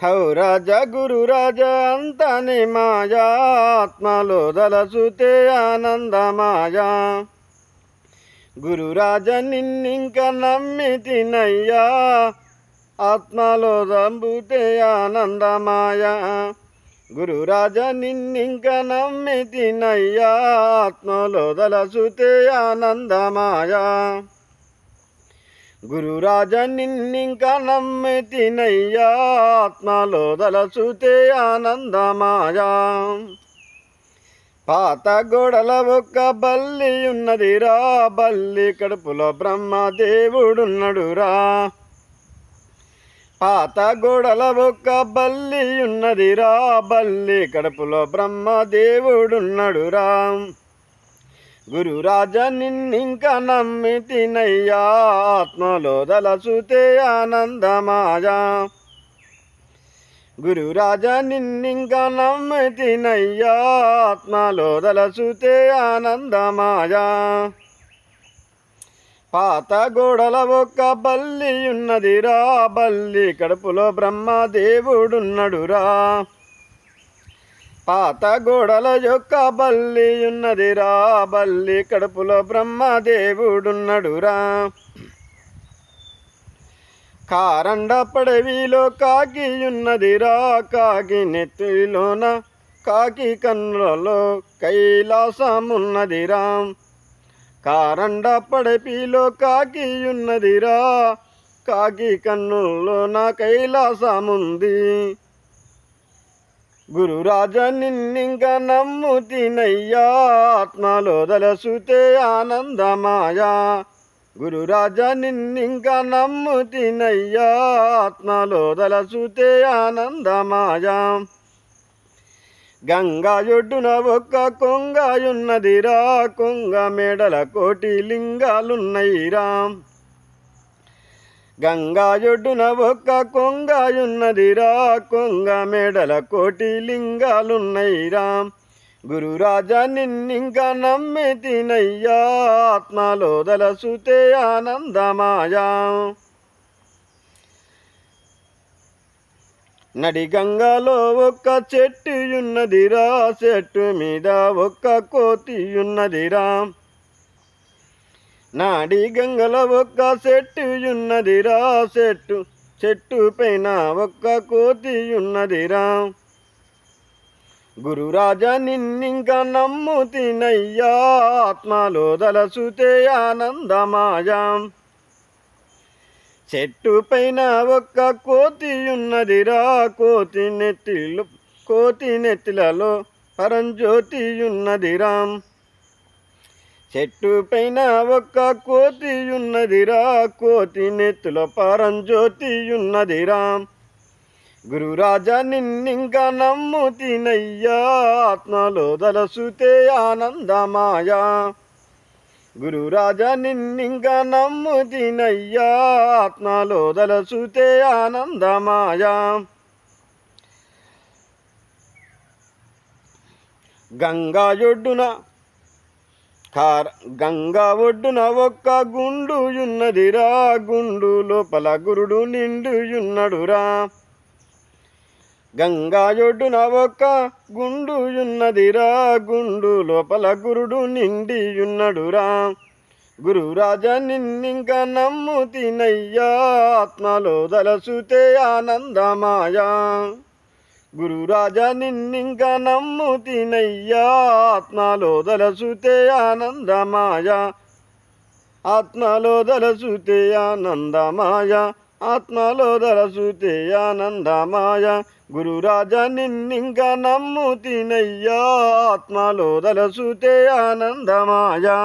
How రాజా గురు రాజా అంతని మాయా, ఆత్మలో దలసుతే ఆనందమాయా. గురు రాజా నిన్నింక నమ్మితినయ్యా, ఆత్మలో దంబుతే ఆనందమాయా. గురు రాజా నిన్నింక నమ్మితినయ్యా, ఆత్మలో దలసుతే ఆనందమాయా. గురు రాజా నిన్నింక నమ్మితినయ్యా, ఆత్మలో దలసుతే ఆనందమాయా. పాత గోడల ఒక్క బల్లి ఉన్నదిరా, బల్లి కడుపులో బ్రహ్మదేవుడున్నడురా. పాత గోడల ఒక్క బల్లి ఉన్నదిరా, బల్లి కడుపులో బ్రహ్మదేవుడున్నడురా. గురు రాజా నిన్నింక నమ్మితినయ్యా, ఆత్మలో దలసుతే ఆనందమాయా. గురు రాజా నిన్నింక నమ్మితినయ్యా, ఆత్మలో దలసుతే ఆనందమాయా. పాత గోడల ఒక్క బల్లి ఉన్నదిరా, బల్లి కడుపులో బ్రహ్మదేవుడున్నడురా. పాత గోడల యొక్క బల్లి ఉన్నదిరా, బల్లి కడుపులో బ్రహ్మదేవుడున్నడురా. కారండ పడవిలో కాకి ఉన్నదిరా, కాకి నెత్తిలోన కాకి కన్నులలో కైలాసమున్నదిరా. కారండ పడవిలో కాకి ఉన్నదిరా, కాకి కన్నుల్లోన కైలాసముంది. గురు రాజా నిన్నింక నమ్ముతినయ్యా, ఆత్మలో దలసుతే ఆనందమాయా. గురు రాజా నిన్నింక నమ్ముతినయ్యా, ఆత్మలో దలసుతే ఆనందమాయా. గంగా ఒడ్డున ఒక్క కొంగయున్నదిరా, కొంగ మేడల కోటి లింగాలున్నయిరా. గంగా ఒడ్డున ఒక్క కొంగయున్నదిరా, కొంగ మేడల కోటి లింగాలున్నయిరా. గురు రాజా నిన్నింక నమ్మితినయ్యా, ఆత్మలో దలసుతే ఆనందమాయా. నడి గంగలో ఒక్క చెట్టు ఉన్నదిరా, చెట్టు మీద ఒక్క కోతియున్నదిరా. నాడి గంగల ఒక్క చెట్టు ఉన్నదిరా, చెట్టు పైన ఒక్క కోతియున్నదిరా. గురు రాజా నిన్నింక నమ్ముతినయ్యా, ఆత్మలో దలసుతే ఆనందమాయా. చెట్టు పైన ఒక్క కోతియున్నదిరా, కోతి నెత్తిలలో పరంజ్యోతియున్నదిరా. చెట్టు పైన ఒక్క కోతియున్నదిరా, కోతి నెత్తిలో పరంజ్యోతియున్నదిరా. గురు రాజా నిన్నింక నమ్ముతినయ్యా, ఆత్మలో దలసుతే ఆనందమాయా. గురు రాజా నిన్నింక నమ్ముతినయ్యా, ఆత్మలో దలసుతే ఆనందమాయా. గంగా ఒడ్డున ఒక్క గుండుయున్నదిరా, గుండు లోపల గురుడు నిండుయున్నడురా. గంగా ఒడ్డున ఒక్క గుండుయున్నదిరా, గుండు లోపల గురుడు నిండియున్నడురా. గురు రాజా నిన్నింక నమ్ముతినయ్యా, ఆత్మలో దలసుతే ఆనందమాయా. గురు రాజా నిన్నింక నమ్ముతినయ్యా, ఆత్మలో దలసుతే ఆనందమాయా. ఆత్మలో దలసుతే ఆనందమాయా, ఆత్మలో దలసుతే ఆనందమాయా. గురు రాజా నిన్నింక నమ్ముతినయ్యా, ఆత్మలో దలసుతే ఆనందమాయా.